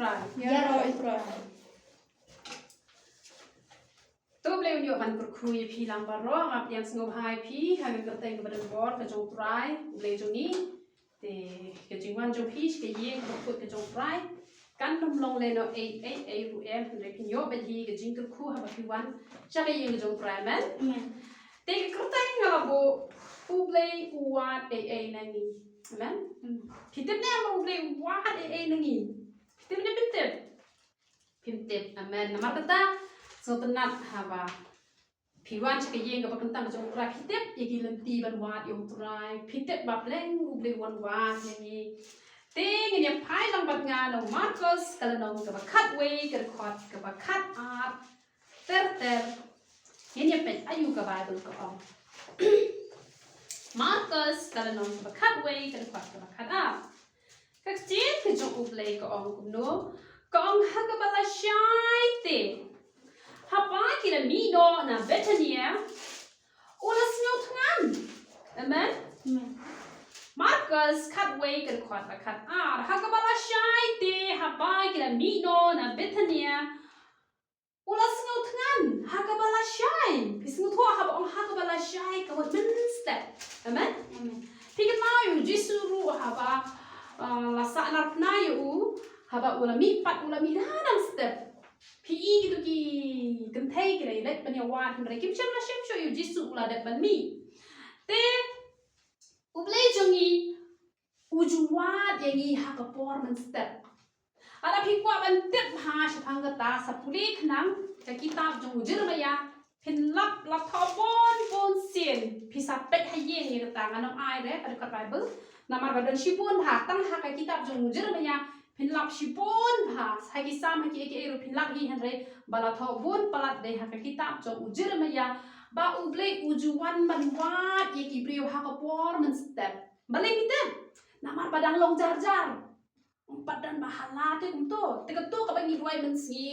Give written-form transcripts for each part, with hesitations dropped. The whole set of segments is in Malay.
trai. Yaroi trai. Tu boleh unjuk kan berkuy pi lambar roh ngap yang sengop hai pi hang kerteng badan bor ke jong trai boleh jong ni te ke jingwan jong pi ke ye ke ke jong trai kan lom long le no a ru em re pi yo ba hi ke jing ke khu ha ba pi wan cha ke ye ke jong trai men te ke kerteng ngala bo u boleh uat a nangi men pitep ne ma boleh uat a nangi pitep ne pitep amen nama kata so tenat haba piwan cakap yang ke pakentang jong trai pitep yagi lenti ban wat yong trai pitep bapleng uble wan wat yangi ting ini pai lang bat ngano Marcus kalau nong ke bakat way ke khot ke bakat art ter ini pet ayu ke Bible ke om Marcus kalau nong ke bakat way ke khot ke bakat art kecil ke jong uble ke om kuno ke om haga bala syai te Hapa kita mino na Bethania ulas nyotngan. Amen. Marcus cutway kan kuat bakat hakabala syai te hapa kita mino na Bethania ulas nyotngan hakabala syai pisngu thua haba ong hakabala syai kawat step. Amen. Pikir mau yu jisuru haba lasa narpna yu haba ulami pat ulami danam step. PE gitu ki kentai kira ilet bani awat mereka kim cem nasem show you jisu ula dat ban mi te ublay jongi ujuwat yangi hakapor man step ada pikwa ban tep ha shapang kata sapuli khnang ka kitab jong ujir maya pin lap thopon pon sin pisa pet haye ni kata nganong ai re pada kat Bible namar badan shipun ha tang ha ka kitab jong ujir maya pin lap shipon ha hagi sam hagi eke ero pin lap hi hanre bala tho bun palat de ha ka kitab jong ujir maya ba uble ujuwan ban wat ye ki brio ha ka por men step bale mitem namar badang long jar jar padan bahala te kumto te ka to ka bangi duai men si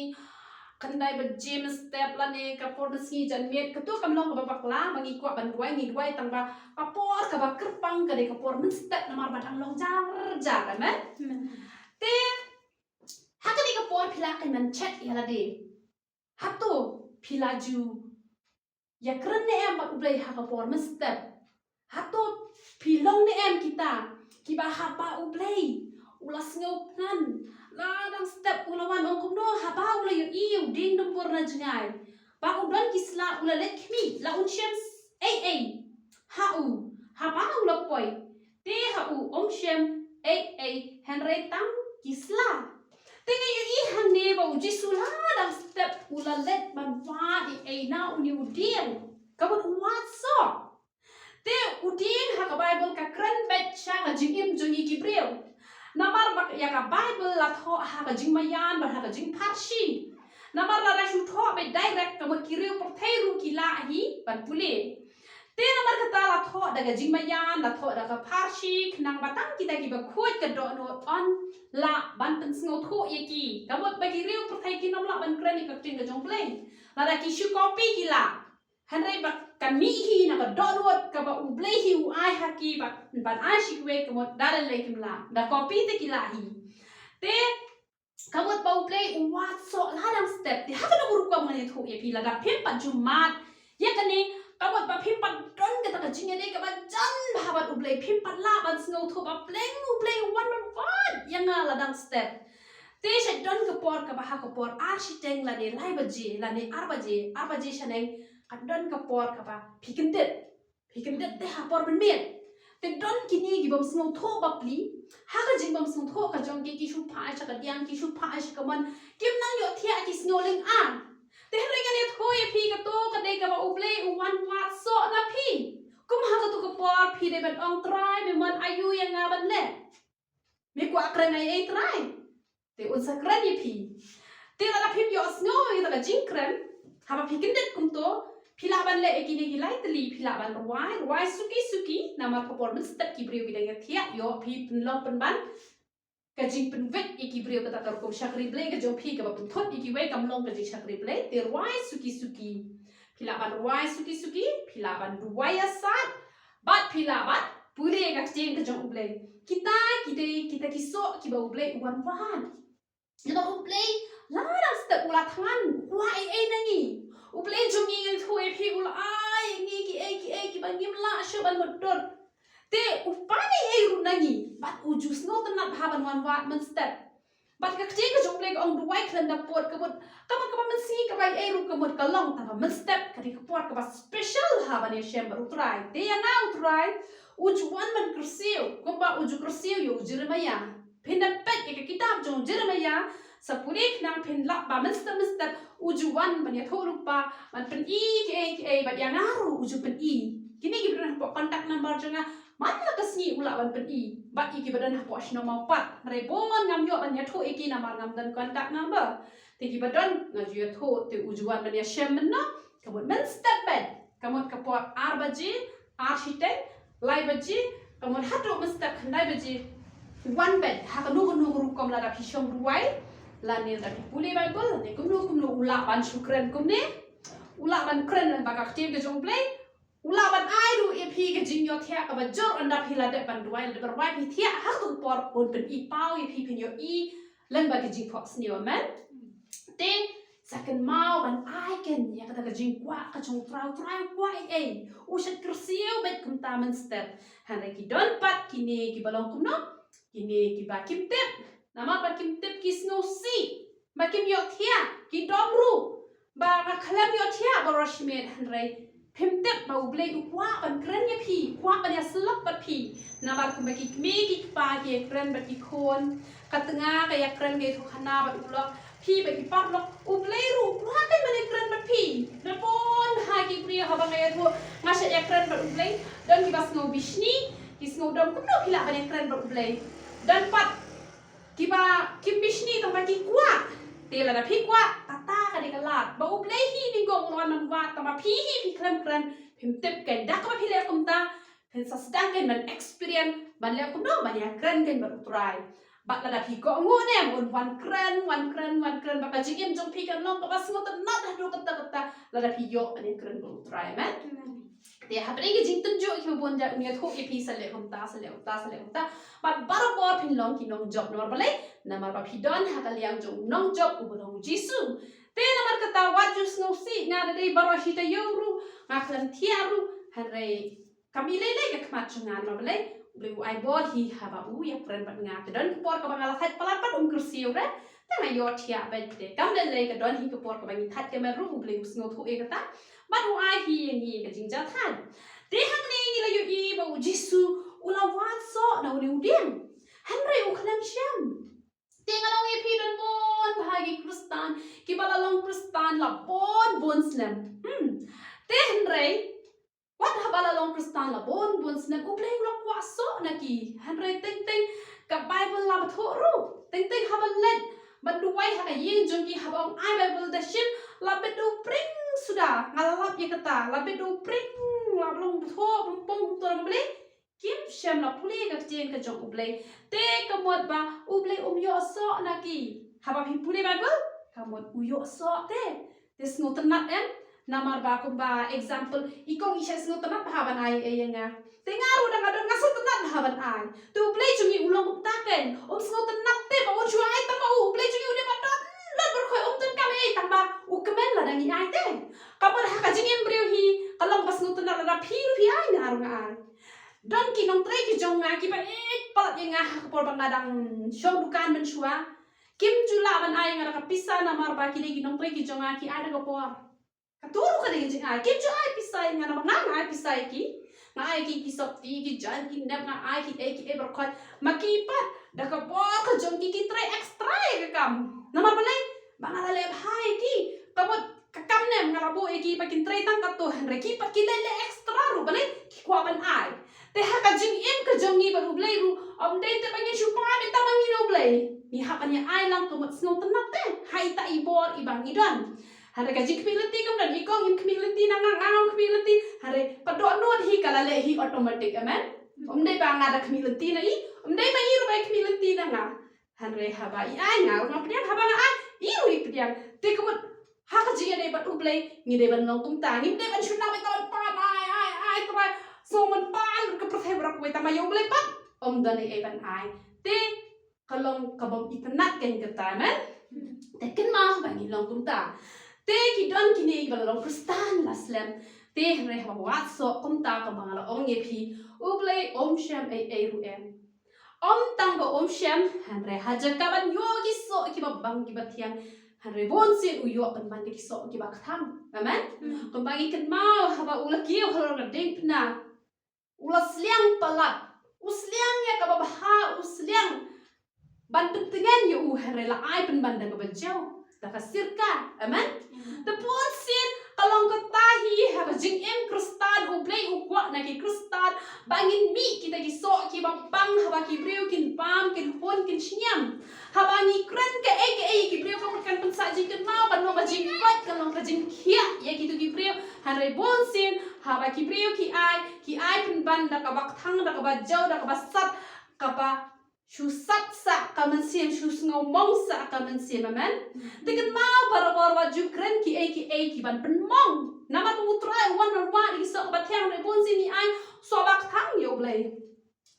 kandai ba gym step la ne ka por si jan met ka to kam long ka bakla bangi kwa ban duai ni duai tang ba ka por ka ba kerpang ka de ka por men step namar badang long jar jar amen te hakani ka por phila kan man chat yala de hato philaju ya kran ne em ba ublai ha ka por men step hato philong ne em kita kiba hapa ublai ulas ngop nan la dang step ulawan ong kumno haba ula yu iu ding dum por na jingai ba udon kisla ula lekmi la unchem ai ha u haba ula poi te ha u ong shem ai henre tang kisla tenga yu i hanne ba uji sula dang step ula let ban wa ai na uni udien kabut wat so te udien ha ka Bible ka kran bet sha ka jingim jungi kibreu namar bak ya ka Bible la tho ha ka jing mayan ba ha ka jing parshi namar la ra shu tho be direct ka kireu por theiru kila hi ban pule te namar ka ta la tho daga jing mayan la tho daga parshi knang batang kita ki ba khoi ka do no on la ban pen sngo tho ye ki ka bot ba kireu por thei ki nom la ban krani ka ting ka jong play la da ki shu copy kila hanre ba kan mi hi na ka do no ka ba u play hi u ai ha ki ba ban ai shi kwe ka mot da le kim la da copy te kila hi te kamot ba u play u wat so la dam step te ha ka no ru ka ma ne tho ye pi la da phem pan ju mat ye ka ni kamot ba phem pan don ka ta ka jing ne ka ba jan ba ba u play phem pan la ban snow tho ba pleng u play one on one yang la dam step te she don ka por ka ba ha ka por architect la ne lai ba je la ne arba je shaneng ka don ka por ka ba phikindet te ha por ban met te don kini gi bam snow tho ba pli ha ka jing bam snow tho ka jong ki shu pha cha ka diang ki shu pha cha ka man kim nang yo thia ki snow ling an te re ga ne tho ye phi ka to ka de ka ba u play u wan wat so na phi kum ha ka to ka por phi de ban ong try be man ayu yang nga ban le me kwa kran ai try te un sa kran ye phi te la phi yo snow ye ta jing kran ha ba phi kin det kum to philaban le ekini ki lai tli philaban ruai suki nama performance step ki brio bidang thia yo phi long pen ban ka jing pen vet ki brio ka ta ko shakri ble ka jong phi ka ba pun thot ki we kam long ka jing shakri ble te ruai suki philaban ruai suki philaban ruai asat bat philaban pule ka jing ka jong ble kita ki so ki ba ble wan wan Ina why nangi uplay jongi ngi thoi phi ul ai ngi ki ban gim la sho ban modor te upani ru nangi but ujus no tanap haban wan wat man step but ka kti ka jong play ong duai klan da pot ka man si ka bai ru ka mot ka long ta man step ka di ka pot ka ba special haban ye shem ru try te ya na try ujuan man kursiu ko ba uju kursiu yo jeremaya pinda pet ka kitab jong jeremaya sa pulik nang pinlak ba man step ujuan ban ya tholu pa man pen i ba ya ngaru uju pen i kini gi bran po contact number jonga man la kasni ula ban pen i ba i gi badan po shno ma pat rebon ngam yo ban ya tho iki na mar ngam dan contact number te gi badan ngaju ya tho te ujuan ban ya shem na kamot man step bed kamot ka pot arbaji architect lai baji kamot hatu man step khandai baji one bed ha ka nu ru kom la da phishom ruai la ne da puli bible ne kumno ula ban shukran kumne ula ban kren ba ka tim ke jong play ula ban ai ru e phi ke jing yo thia ka ba jor anda phila de ban duai de bar wai phi thia ha tu por on pen i pau e phi phin yo i len ba ke jing fox ni o man te second mau ban ai ken ya ka jing kwa ka jong trau kwa e u shat kursiu bet kum ta man step han re ki don pat kini ki balong kumno kini ki ba kim tep nama ba kim tep ki snow si ba kim yo thia ki domru ba ka khalam yo thia ba roshmet han re phim tep ba ublei ukwa ban kren ya phi kwa ban ya slap ba phi nama kum ba ki me ki pa ki kren ba ki khon katnga ka ya kren ge thu khana ba ulok phi ba ki par lok ublei ru kwa kai ba kren ba phi na pon ha ki priya ha ba ngai thu nga se ya kren ba ublei don ki ba snow bishni ki snow dom kum no phila ba kren ba ublei dan pat kiba kimbishni to bagi kuat tela da phi kuat tata ka de kalat ba ublei hi ni gong wan man wa ta ma phi hi phi kram phim tep kan dak ba phi le kum ta phen sa sedang kan man experience ban le kum no ban ya kran kan ba try ba la da phi ko ngo ne mon wan kran ba ka jigem jong phi kan long ka ba smot na da do kata la da phi yo an kran ba try man te ha pre ge jing tun jo ki bon ja unia tho e phi sa le hum ta but bar por phin long ki nong job nomor bale namar ba phi don ha ka liang jo nong job u bon jisu te namar kata wat jus no si nga da dei baro shi ta yoru nga khlan thiaru han re kami le ke khmat chungan ma bale bleu ai bor hi ha ba u ya pren bat nga te don por ka bangala that palat pat kursiu re ta nga yo thia ba te kam le ka don hi ka por ka bangi that ke ma ru bleu sngo thu e ka ta ba u ai hi ngi ka jingja than te hang ne ni la yo i ba u jisu ula wat so na u diam han re u khlam sham te nga long e phi don bon bhagi kristan ki bala long kristan la bon slam te han re wat ha bala long kristan la bon slam u play lo kwa so na ki han re teng ka bible la tho ru teng ha ban let ban duai ha ka yin jong ki ha bang ai bible da ship la bedu pring sudah ngalap ye kata la bedu pring la long tho pom to na ble kim shem la puli ka chen ka jong ublei te ka mot ba ublei yo so na ki ha ba phi puli bible ka mot u yo so te snot nat en namar ba ko ba example ikong isha snot nat ha ban ai e nga te ngaru da ngadon ngasot nat ha ban ai tu ublei jungi ulong ta ken snot nat te ba u chuai ta ba ublei jungi u de ba don lot ber khoi tun ka me ta ba u kemen la dangi ai te ka ber ha ka jingi embryo hi kalong pas snot nat la phi ai ngaru nga ai don ki nong trai ki jong nga ki ba palat ye nga ha por bangadang shop dukan men chua kim jula ban ai nga ka pisa na mar ba ki de ki nong trai ki jong nga ki ada ka por ka turu ka de ki ai kim ju ai pisa nga na nga ai pisa ki nga ai ki sop ti ki jan ki nap nga ai ki e ber khot makipat da ka por ka jong ki trai extra ka kam na mar balai bangala le hai ki kabot kakam nem nga labo e ki pa kin trai tang ka to re ki pa ki le extra ru balai ki kwa ban ai te ha ka jing em ka jongi ba ublei ru dei te bangin shupa be ta bangin ublei ni ha pa ni ai lang to mat snow tanap te hai ta i bor i bang idon hare ka jik pilati kam dan ikong im kmilati na ngang kmilati hare pa do not hi kala le hi automatic amen dei ba nga da kmilati na i dei ma i ru ba kmilati na nga hare ha ba i ai nga ma prian ha ba nga ai i ru i prian te ko ha ka jing dei ba ublei ni dei ban long tum ta ni dei ban shuna ba ton pa ai tra so man pan ka prothe brak we tama yong le pat dan e ban ai te kalong kabam itanat ken ka ta men te ken ma ba ni long tum ta te ki don ki ne bala long kristan la slem te re ha wat so kom ta ka bang la ong ye phi uble om shem ai ru em om tang ba om shem han re ha ja ka ban yo ki so ki ba bang ki ba thiang han re bon sin u yo kan ban ki so ki ba tham amen kom bang ki kan mau ha ba ula ki ho ra ding na ula sliang palat usliang ya ka ba ha usliang ban pentingan yo u han re la ai pen ban da ka ba jau ta ka sirka amen the bon sin kalong ka tahi ha ba jing em kristan u play u kwa na ki kristan bangin mi kita ki so ki bang pang ha ba ki breu kin pam kin hon kin shnyam ha ba ni kren ka ki breu ka kan pen sa jing kan mau ban no ba jing kwat kalong ka jing khia ya ki tu ki breu han re bon sin ha ba ki breu ki ai pen ban da ka bak thang da ka ba jau da ka ba sat ka ba shu sat sa ka man sim shu ngau mong sa ka man sim amen tikan mau para wa ju kren ki ki ban pen mong nama tu try one on one ki so ba thang re bon sin ni ai so bak thang yo blai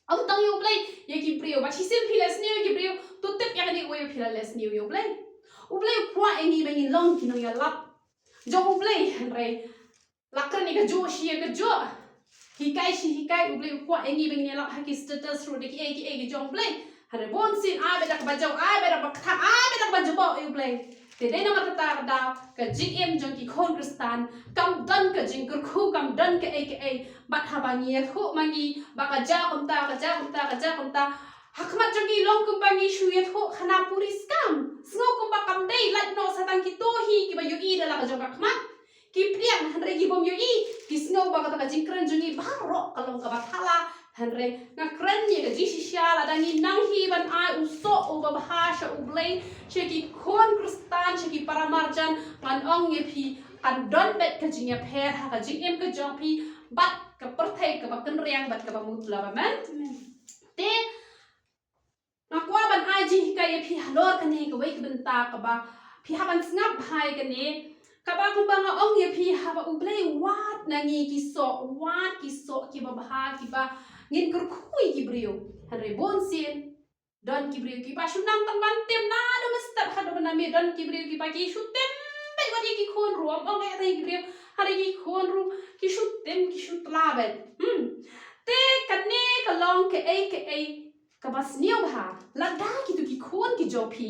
am tang yo blai ye ki prio ba chisim philes ni ki prio tu tep ya ni we philes ni yo blai u blai kwa engi ben in long ki no ya lap jo u blai re lakran ni ka jo shi ka jo hikai u blai kwa engi ben ni lap ha ki status ru de ki jong blai hare bon sin ai be dak ba jo ai be dak ba thang ai be dak ba jo bo u blai te dei nama ta da ka jing em jong ki khon kristan kam dan ka jing kur khu kam dan ka bat ha ba ni thu mangi ba ka ja kum ta hakmat jong ki long kum ba ni shu ye thu khana puri scam sngo kum ba kam dei lat no satang ki to hi ki ba yu I da la ka jong ka khmat ki priang han re ki bom yu I ki sngo ba ka ta jing kran jong ni ba ro ka long ka ba thala han re na kran ni ka ji sha la da ni nang hi ban ai u so u ba ha sha u blai che ki khon kristan che ki paramarjan man ong ye phi kan don bet ka jing ya pher ha ka jing em ka jong phi bat ka perthai ka ba kan riang bat ka ba mut la ba man te na kwa ban ai ji ka ye phi halor ka ne ka wei ka ban ta ka ba phi ha ban snap hai ka ne ka ba ku ba nga ong ye phi ha ba u blai wat na ngi ki so ki ba ha ki ba ngin kur khui ki brio han re bon sin don ki brio ki ba shunang tan ban tem na do mestap ha do na me don ki brio ki ba ki shu tem be wa ki khon ruam ong ai ki brio ha re ki khon ru ki shu tem ki shu tla ben te kan ne ka long ke ai ka bas niu ba la da ki tu ki khon ki jo phi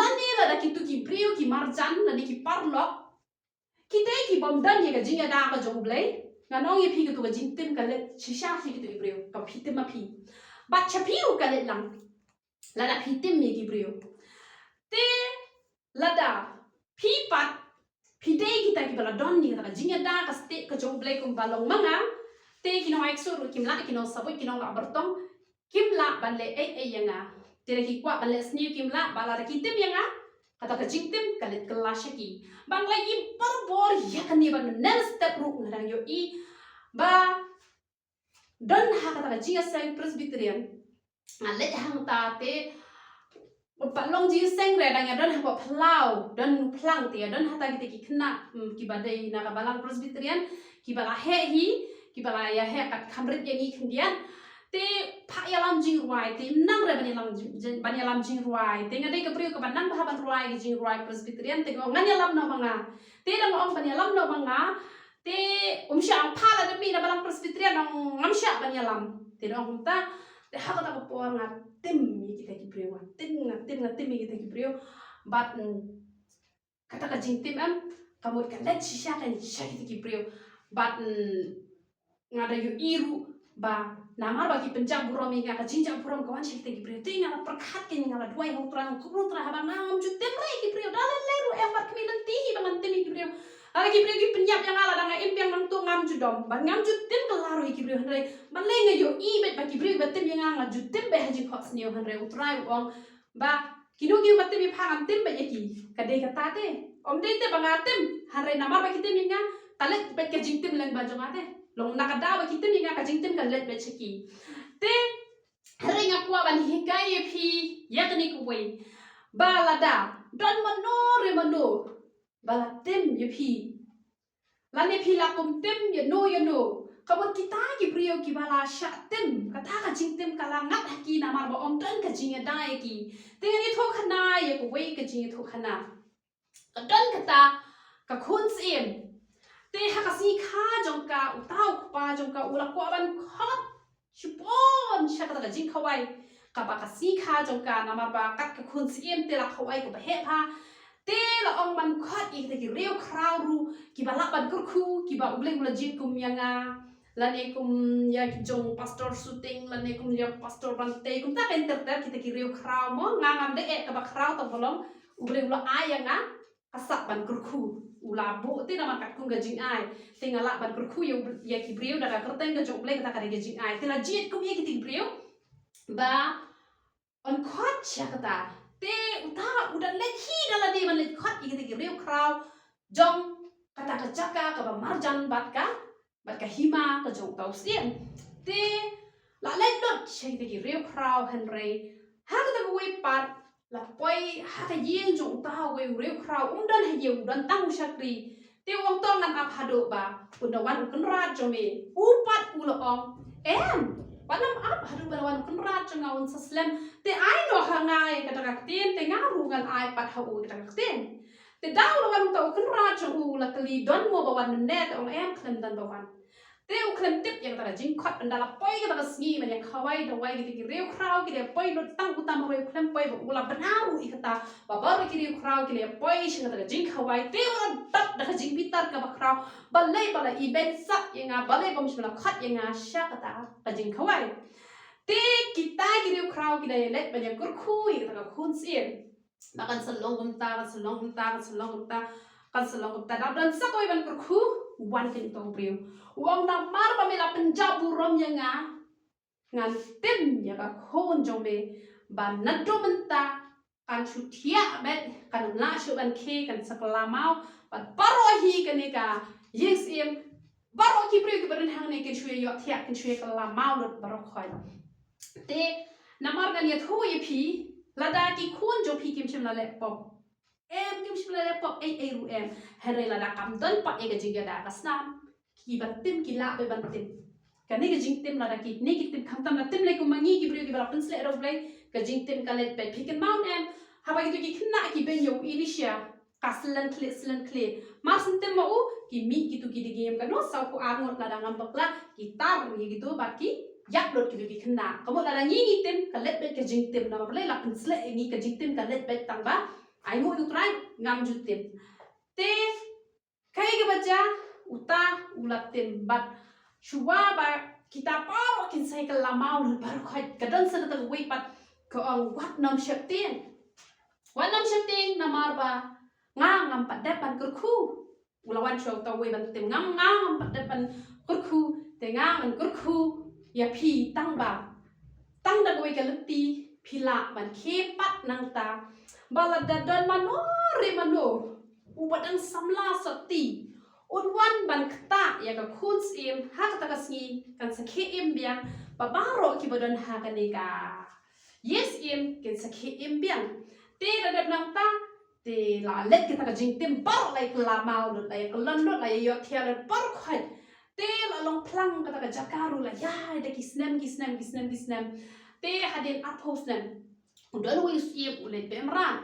la ne la da ki tu ki brio ki marjan la ni ki parlok ki te ki bom dan ye ka jinga da ka jo blai nga nong ye phi ka tu ka jing tim ka le shisha ki tu brio ka phi tim ma phi ba cha phi u ka le lang la da phi tim ye ki brio te la da phi pat phi te ki ta ki bala don ni ka jinga da ka ste ka jo blai kum balong manga te ki no ek so ru kim la ki no saboy ki no la bertong kim la ban le ai yanga te ki kwa ban le sni kim la bala ki tim yanga kata ka jing tim ka le kelasha ki bang la i par bor ya kan ni ban nel step ru ngarang yo I ba don ha kata ka jinga sang presbyterian ale hang ta te pa long ji sang re dang ya don ha pa plau don plang te don ha ta ki khna ki ba dei na ka balang presbyterian ki bala he hi ki bala ya he kat khamrit ya ni khdian te pha ya lam jing ruai te nang re ban ya lam jing ruai te ngadai ka priu ka ban nang ba ban ruai ki jing ruai presbyterian te ngo ngan ya lam no manga te dang ong ban ya lam no manga te sha pha la de mi na balang presbyterian ong ngam sha ban ya lam te dong ta te ha ka ta ko nga tim mi ki ta ki priu tim mi ki ta ki priu bat kata ka jing tim am kamut ka let sha kan sha ki ta ki priu bat ngada yu iru ba namar bagi penjang buromi nga ka jinjang burom kawan shi tegi brio tinga na perkhat ke nga la duai hong trang kru tra haba ngam ju temre ki brio dale leru empat kemi nanti hi bangan temi ki brio ala ki brio ki penyap yang ala danga impiang nang tu ngam ju dom ban ngam ju tem kelaru ki brio handai ban le nga yo I bet bagi brio batem yang nga ju tem be haji khot snio handai utrai wong ba kinu ki batem bi phangam tem be yaki kadai kata te om dei te bangatem handai namar bagi tem yang kalet bet ke jing tem lang ba jongate long nakadawa kita mi nga kajing tim kan let bet cheki te ringa kwa ban hikai phi yakni ku wei balada don mano bala tim ye phi la ne phi la kum tim ye no kabut kita ki brio ki bala sha tim kata kajing tim kala ngat ki namar ba om ton kajing ya dai ki te ni tho khana ye ku wei kajing tho khana don kata กับคุณเสียมเตะหักสีข้าจงกาอุต้าปาจงกาอุลักว่าบันคอดชุบอนชักตะจิงเขาไว้กับบักสีข้าจงกานามาบากัดกับคุณเสียมเตะลักเขาไว้กับเฮพาเตะละองบันคอดอีกแต่กี่เรียวคราวรูกี่บาลักบันกุคูกี่บาอุเบลงอุลจิตกุมยังงาlalu kum ya jong pastor syuting lalu kum ya pastor bante kum tak enter kita kiriu kraw mo ngam de ka ba kraw to bolong ubre ulo ay nga kasak ban kurku ula bu ti na makat kum gajing ay tingala ban kurku ya kibriu da kerteng ga jong ble kita ka gajing ay tila jit kum ya kibriu ba on khot cha kata te uta udan le hi dala di man le khot kita kiriu kraw jong kata kacaka ka ba marjan bat kaบัดกะหิมากะจงเตาเสียนเตละเล่นรถใช้ตะกี้เรียวคราวฮันเรหากตะกวยปัดละปอยหากเยียงจงตาเวเรียวคราวดันให้เยียวดันตั้งชักรีเตวงต้องนำอับฮาโดบาอุนวันกันราชจงเมอูปัดอูละอองวันนำอับฮาโดบาวันกันราชจงเอาวันสสเลมเตไอโนหางายกะตะกักเตียนเตงารูกันไอปัดฮาอูกะตะกักเตียนแต่ดาวละวันตัวกันราชอูละกลีดอนมัวบวันนั่นแน่แต่องเคลมดันบวันเตวเคลมติบอย่างตระจิงขัดอันดาละปอยกันตระสงีมันยังขวายดวายกิเรียวคราวกิเลปอยรถตั้งอุตามรวยเคลมปอยบอกอุลาบนารูอีกตาบ่บาร์กิเรียวคราวกิเลปอยชิงตระจิงขวายเตวตัดตระจิงพิตาร์กับคราวบัลเล่บัลอีเวนต์สักยังไงบัลเล่บอมชิมละขัดยังไงชากตาตระจิงขวายเตกิตากิเรียวคราวกิเลเล็ดมันยังกุรคุยตระคุณเสียนมากันสลองกุมตากันสลองกุมตากันสลองกุมตากันสลองกุมตาดับดันสักไว้บันกุรคุวันเป็นตัวเปรียววงน้ำมาร์บะเมลาเป็นจับบุรมยังไงงานเต็มยังกับคนจงเบบันนัดดูมันตาการชุดเทียเบ็ดการน่าชุดกันเคกันสักลาเมาบันปารอฮีกันนี่กายิงเสียมปารอคีเปรียวกับเป็นทางนี้กันช่วยยอดเทียกันช่วยกันลาเมาหลุดปารอคอยเตน้ำมาร์กันยัดหัวพีละดากี่คนจงพีกิมชิมละเล็บปอบกิมชิมละเล็บปอบรูเฮเรละดากำดันปักเอกจิงยาดากัสนามกีบันติมกีลาเบบันติมกันนี่ก็จิงติมละดากีนี่กิติมคำตำละติมเลยกุมังงี้กีบริวกีบรับเป็นสเลอร์เลยก็จิงติมกันเลยไปพิกันมาวนฮาบากิตุกีขึ้นหน้ากีเป็นยูอิลิเชียกัสลันเคลมาสินติมมาอูกีมีกิตุกีดีเกมกันโน้ตสาวกูอ่านหมดละดังอันบักละกีตาร์มีกิตุบักกียักษ์รถกิตุกีขึ้นหน้าก็หมดละดังงี้กีติมกันเลยไปก็จิงติมนะมาเลยรับเป็นสเลงี้ก็จิงติมกันเลยไปตั้งบ้าไอ้หนูอยู่ตรงงามจุดติมเต้ใครก็บัจจ้าuta ulat tembat shuwa ba kita paro kin sai ka lamau baru khoi kadan sa ta wei pat ko ang wat nam shapting namar ba ngam pat depan kurku ulawan show ta wei ban tem ngam pat depan kurku te ngam kurku ya phi tang da wei ka lutti phila ban khe pat nang ta balada dan mano ubadang samla satiวันบันตาอยากกับคุณเสียมฮักตะกัสงีกันสักเคเอ็มเบียงป้าบ้ารอคิบดอนหากันเองyes เอ็มกันสักเคเอ็มเบียงเตะระดับนังตาเตะลาเล็ดกันตะกัจิงเต็มปาร์ไลค์ลามาลุดไลค์ลันลุดไลค์ยอดเทียร์เลยปาร์คอยเตะละลงพลังกันตะกัจักการุไลค์ยาเด็กกิสเนมเตะฮัดเดนอัพโฮสเนมอุดรวิสเอ็มอุเลเบมราน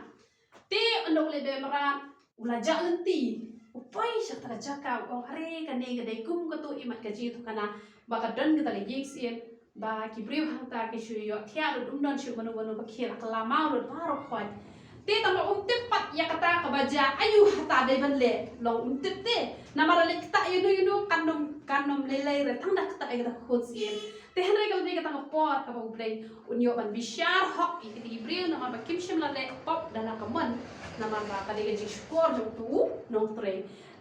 เตะอันดูเลเบมรานอุลาจัลตีupay siya talaga jaka o hari kani gaday kum kato imat kaji to kana baka don kita le yexien ba kibriu hanta ke shuyo thiaru dumdon shu manu ba khela kala maulu baro khoi te tama tepat ya kata kabaja ayu hata de banle long te namara le kita yunu kanom lele re tangda kita ay ta khosien te hanre kal de kita ngapot ka ubreng unyo ban bishar hok ikiti kibriu nama ba kimshim la le pop dala kamon nama ba kali gaji skor jong tu nong tre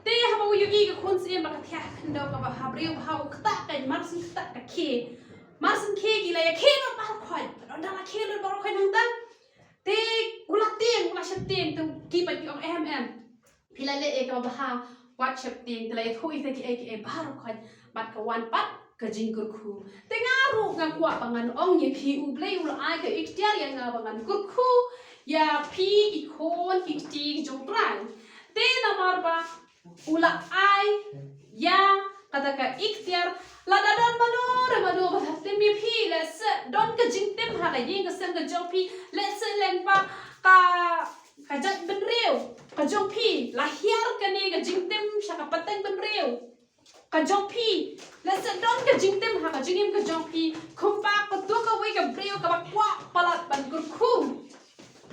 te ha ba yugi ka khon siem ba ka thya khando ka ba habriu ba hu kta ka marsin kta ka marsin ke gi la ya ke no ba khoi dala ke no ba khoi nang ta te ula shateng tu ki pa ki ong pila le e ka ba ha wat shateng te la e thui te ki e ba khoi bat ka wan pat ka jing kurku te ngaru ngakwa pangan ong ye phi u blei ul ai ka iktiar ya nga pangan kurku ya pi ikon kiti jongtran te namar ba ula ai ya kata ka iktiar la dadon mano ba te mi pi le se don ka jingtem ha ka yeng ka sem ka jong pi le se len pa ka jat ben reu kajong pi lahir kane ka jingtem siya kapateng benreu kajong pi lasa don ka jingtem ha ka jingim kajong pi kumpa ko to ka wei ka breu ka bakwa palat ban kurku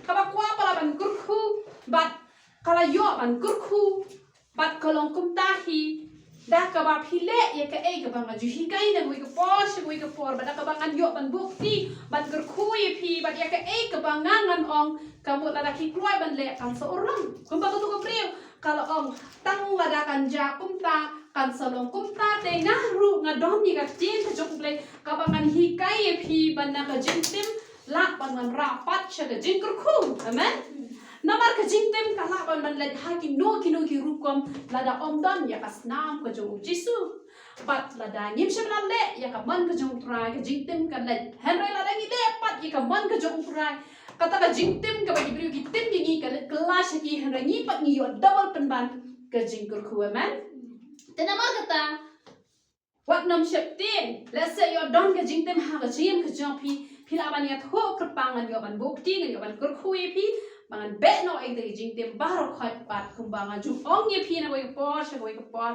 ka bakwa palat ban kurku bat kalayo ban kurku bat kalong kumtahi dah ka ba phile ya ka ei ka bang ju hikai na wei ka pos wei ka por ba da ka bang an yo ban bukti ban kurku ye pi bat ya ka ei ka bang ngan ong kamu lada ki kluai ban le kan seorang kumpa tu ko priu kalau ong tang lada kan ja kumta kan salong kumta te na ru ngadon ni ka tin ka jok ble ka bangan hikai ye pi ban na ka jintim la ban man rapat cha ka jing kurku amen namar ka jingtem ka la ban le ha ki no ki rukom lada om don ya kas nam ka jong jisu pat lada ngim shem la le ya ka man ka jong trai ka jingtem ka le henry lada ngi le pat ya ka man ka jong trai kata ka jingtem ka bagi beri ki tim ngi ka kelas ki henry ngi pat ngi yo double penban ka jing kurku amen tenamar kata wat nam sheptin let's say yo don ka jingtem ha ka jim ka jong pi la ban ya tho kerpangan yo ban bukti yo ban kurku ye pi bangan bet no ek dari jingtem baru khat pat kumbangan ju ong ye pi na boy por sha boy por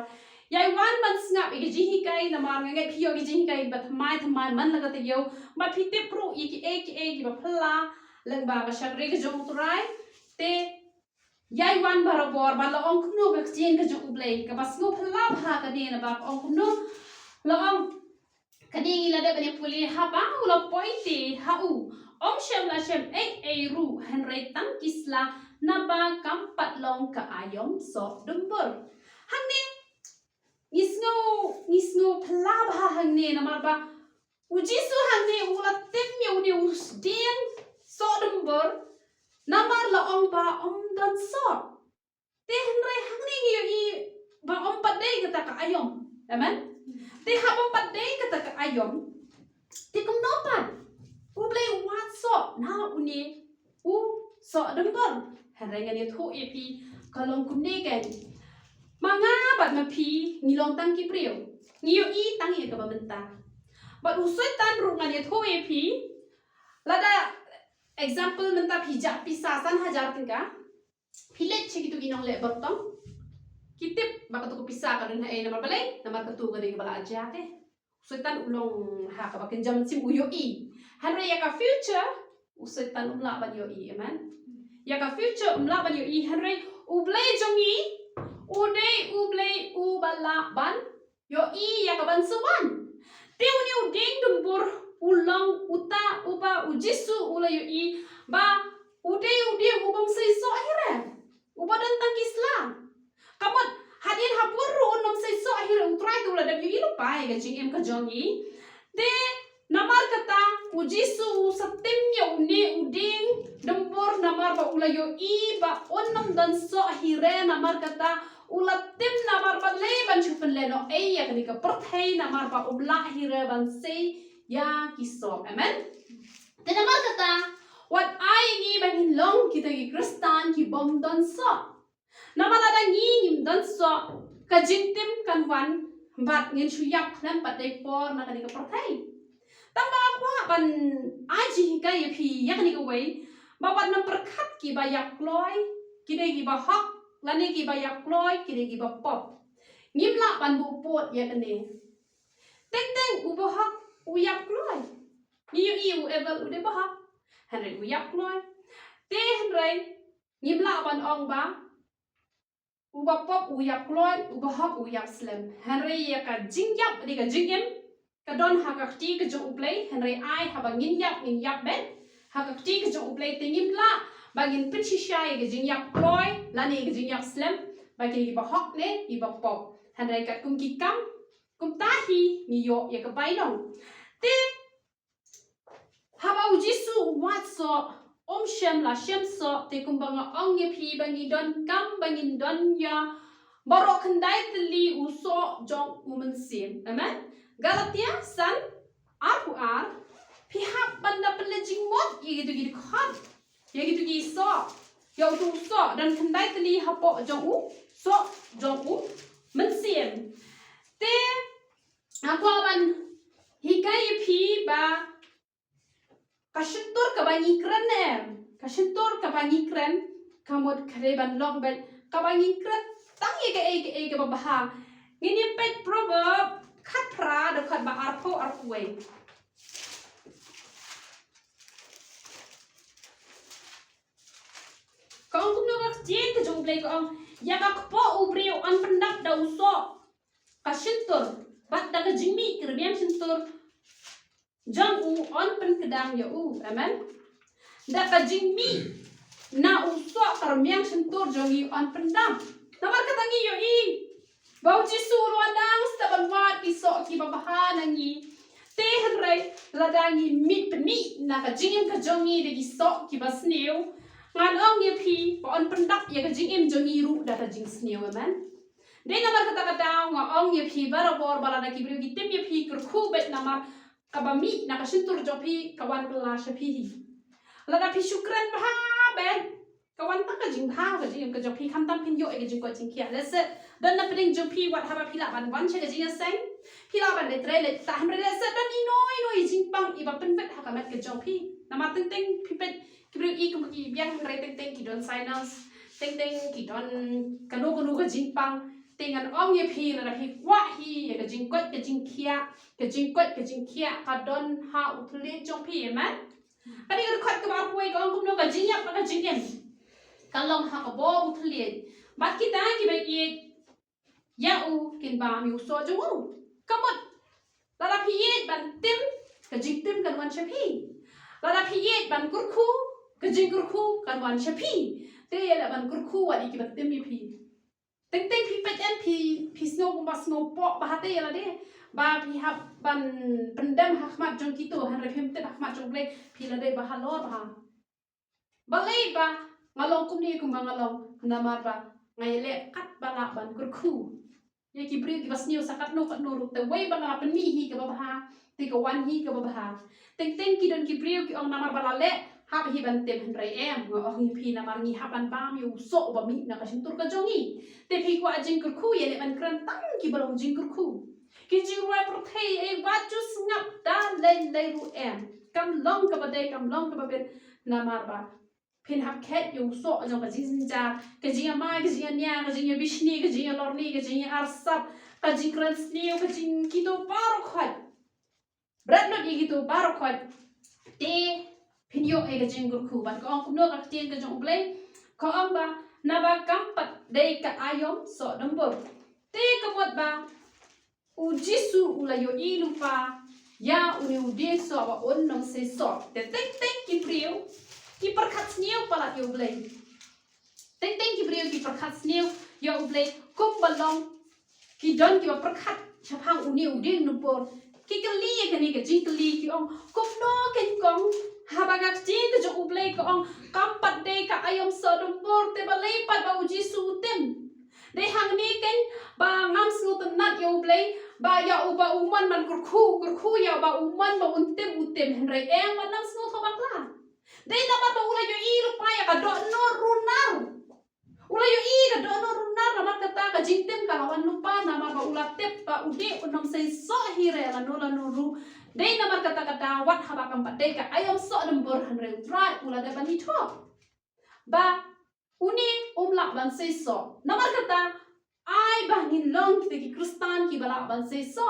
yai wan ban snap ek ji kai na mar ngai pi yo ki ji kai bat mai thamai man laga te yo ma pi te pro ek ba phla lang ba ka shak re ka jong turai te yai wan baru por ba la ong kno ka chen ka jong ublei ka bas no phla pha ka ne na ba ong kno la ong kani la de bani puli ha ba u la poite ha u om shem la shem ei ru henry tang kisla naba kampat long ka ayom so dumbur hangni ngisngo phla ba hangni na mar ba ujisu hangni ula tem me uni us den so dumbur namar la om ba om dan so te henry hangni ngi ba om pat dei kata ka ayom amen te ha om pat dei kata ka ayom te kum nopan ublei wat so na uni u so dembor harenga ni thu epi kalong kunne kan manga bat ma pi ni long tang ki priu ni yo I tang ye ka ba menta bat usoi tan ru ngani thu epi lada example menta pi ja pi sa san hajar tingka pilet chikitu ginong le botong kitip baka tu ko pisa ka rin ha na balay na markatu ka din bala aja te usaitan ulong ha ka bakin jam sim uyo I Henry yaka future usaitan umla ban yo I amen yaka future umla ban yo I Henry ublay jongi ublay ubala ban yo I yaka ban suwan tiu ni uding dumbur ulang uta uba ujisu ula yo I ba udeng ubang sai so akhirnya uba dan tangkisla kamot hadin hapur unom sai so akhirnya utrai tu la da yo I lupa ya jing ka jongi de namar kata ujisu satim ya uni uding dembor namar ba ula yo I ba onam dan so akhirnya namar kata ula tim namar ba le ban chupen le no ya kani ka perthai namar ba ubla akhirnya ban sei ya kiso amen de namar kata wat ai ni bangin long kita ki kristan ki bom dan so namala da ngim dan so ka jintim kan wan bat ngin chuyak nam pat dei por na kani ka perthai tamba kwa ban aji ka ye phi yakni ka wei ba wat nam perkhat ki ba yak loi ki dei ki ba hak lani ki ba yak loi ki dei ki ba pop ngimla ban bu pot ya kane teng u ba hak u yak loi ni yu I u ever u de ba hak Henry u yak loi te Henry ngimla ban ong ba u ba pop u yak loi u ba hak u yak slam Henry ya ka jingyap di ka jingyem kadon hakakti ke jong uplay Henry ai haba ngin yap ben hakakti ke jong uplay tingim la bagin pitchisha ke jing yap kloy lani ke jing yap slam bagin ki ba hok ne I ba pop Henry kat kum ki kam kum tahi ni yo ya ka bailong te haba ujisu wat so om shem la shem so te kum banga ong ye phi bangi don kam bangin don ya barok khandai tli u so jong umen sim amen Galatia san ar pihak banda pelajing mod ye gitu khat ye gitu so yo tu so dan khandai tli hapo jong u so jong u mensiem te aku aban hikai phi ba kashentor ka bangi kren kashentor ka bangi kren kamot kreban long bet kabangi kret tangi ke babaha ngini pet proverb khat pra de khat ba arpo arpwe kong kum no ka jen ke jong play kong ya ka po ubrio an pendak da uso ka shintur bat da ka jimi kirbiam shintur jong u on pen kedang ya u amen da ka jimi na uso karmiang shintur jong i on pendam namar katangi yo i bau jisu luandang staban wat iso ki babaha nangi te henrei ladangi mit peni na ka jingim ka jongi de iso ki basneu ngan ong ye pi on pendak ya ka jingim jongi ru da ka jing sneu amen de namar kata nga ong ye pi barabor balada ki bru ki tem ye pi kur khu bet namar kabami na ka shintur jopi kawan kelas pi lada pi syukran bah ben kawan tak kajing ha kajing ke jopi kham tam pin yo e kajing ko jing kia let's dan na pring jopi wat haba pila ban wan che kajing sang pila ban le tre le ta hamre let's dan inoi jing pang iba pen bet ha kamat ke jopi nama teng teng pipet kibru I kum ki biang re teng teng ki don sinus teng teng ki don kanu ke jing pang tengan ong ye pi la pi wa hi ke jing kot ke jing kia ka don ha utle jopi man kadi ur khat ka ba puai ka ong kum no ka jing yak ka jing em kalong ha ka bo utle bat kita ki ba ye ya u kin ba mi so jo u kamot la pi ye ban tim ka jing tim kan wan chapi la pi ye ban kurku ka jing kurku kan wan chapi te la ban kurku wa ki bat tim ye pi teng teng pi pet en pi snow ba snow po ba hate la de ba pi hab ban pendam hakmat jong kito han re phim te hakmat jong ble pi la de ba halor ba le ba ngalong kum ni kum ngalong namar ba ngai le kat bala ban kurku ye ki bri ki basniu sakat no kat no ru te wei bala pen mi hi ka ba ha te ka wan hi ka ba ha teng teng ki don ki bri ki ong namar bala le hab hi ban tem han rai em ngo ong hi pi namar ni haban ba mi so ba mi na ka sintur ka jongi te pi ko ajing kurku ye le ban kran tang ki balong jing kurku ki jing wa protei e wa ju ngap dan le ru em kam long ka ba de kam long ka ba bet namar ba pin hab ket yung so jong ka jing ja ka jing mai ka jing nya ka jing bishni ka jing lorni ka jing arsap ka jing kran sniu ka jing kito paro khot brat no gi kito paro khot te pin yo e ka jing gur khu ban ko ong no ka tien ka jong ble ko ong ba na ba kam pat dei ka ayom so nombor te ka bot ba u jisu ula yo I lupa ya uni u de so ba on nom se so te tek tek ki priu ki perkat sniu pala yo ble teng teng ki priu ki perkat sniu yo ble kum balong ki don ki perkat chapang uni u ding no por ki kali ye kani ka jing kali ki ong kum no ken kong habaga jing ka jo ble ko ong kampat de ka ayom so dum por te balai pat ba uji su tem de hang ni ken ba ngam su tan nat yo ble ba ya u ba uman man kurku ya ba uman ba untem henrai eng manam su tho bakla dei na ba to ula yo I lu pa ya ka do no runar ula yo I ka do no runar na kata ka jingtem ka lawan lupa na ma ba ula tep ba ude unom sei so hire la no ru dei na kata wat ha ba kam pa dei ka ayom so dum bor han re try ula de bani tho ba uni umla ban sei so na kata ai ba ni long ki kristan ki bala ban sei so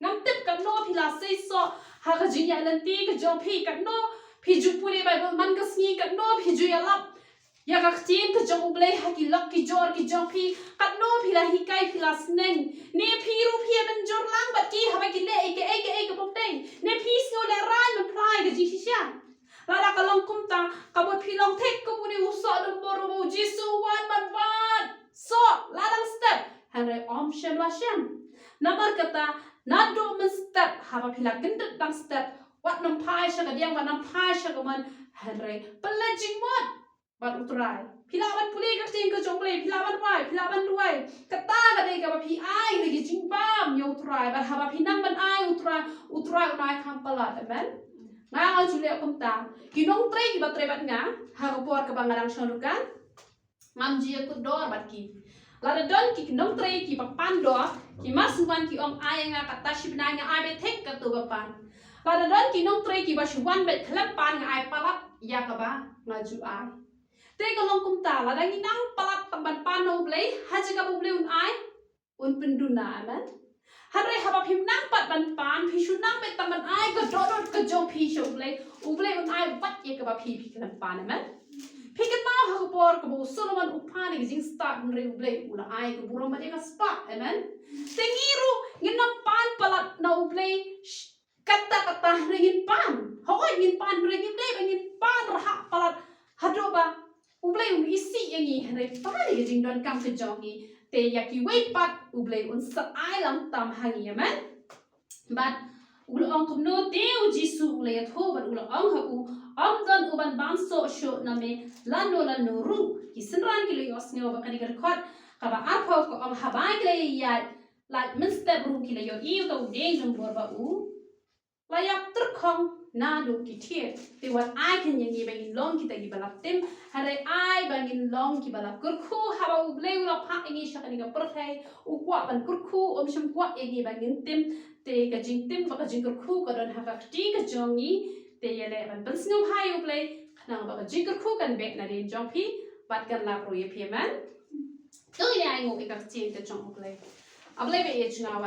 ngam tep ka no phila sei so ha ka jing ya lan ti ka jo phi ka no Piju pure Bible man ka sni kat no piju ya lap ya ka tin ka jong ble ha ki lok ki jor ki jong phi kat no phila hi kai phila sneng ne phi ru phi ben jor lang bat ki ha ba ki le ke pom teng ne phi sno le rai man prai ka ji sha la la ka long kum ta ka bo phi long thek ko ni u so dum bor bo jisu wan man wan so la lang step han re om shem la shem namar kata na do men step ha ba phila kindat dang step wat nam pai sha ga diang wat nam pai sha ga man henry pelajing mot bat utrai phila ban puli ka ting ka jong ple phila ban ruai kata ga dei ka ba phi ai ri jing bam yo utrai ba ha ba phi nang ban ai utrai unai kham palat amen nga ga jule kum ta ki nong tre ki ba tre bat nga ha ko por ka bangarang shonukan ngam ji ku dor bat ki la da don ki nong tre ki ba pan do ki masuan ki ong ai nga kata shibna nga ai be thek ka tu ba pan pada don ki nong tre ki ba shuan bet khlap pan nga ai palat ya ka ba nga ju ai Tega long kum ta la dangi nang palat tamban pano blay hajaga blay un ai un penduna amen. Hadre haba phim nang pat ban pan phi shu nang pe tamban ai ka dodot ka jong phi shu blay u blay un ai wat ye ka ba phi kan pan amen. Phi ka ma ha ko por ka bo Solomon upani jing start un re blay u la ai ka burong ba ka start amen. Tengiru ngin pan palat na u blay kata ringin pan. Hoi ngin pan ringin blay ngin pan raha palat hadoba ublay isi yangi hare pan ye jing don kam ka jongi te yaki wei pat ublay un sa ai lam tam hangi amen. But ulo ong kum no deu jisu ublay tho but ulo ong ha u don uban ban so sho na me lano ru ki sinran ki lo yos ne ba kani khot ka ba apho ko ong ha ba ki le ya like min step ru ki le yo iu to deng jong bor ba u la yak tur khong na lu ki thie te wat ai kan yangi ba in long ki ta gi balap tim hare ai ba in long ki balap kur khu ha ba ublay la pha ngi sha kani ga per thai u kwa ban kur khu om sham kwa egi ba in tim te ka jing tim ba ka jing kur khu ka don ha ba ti ka jongi te yele ban ban sngom hai ublay khana ba ka jing kur khu kan be na rin jong phi bat kan la pro ye phi man to ya ai ngo ka chi te jong ublay ablay be ye chna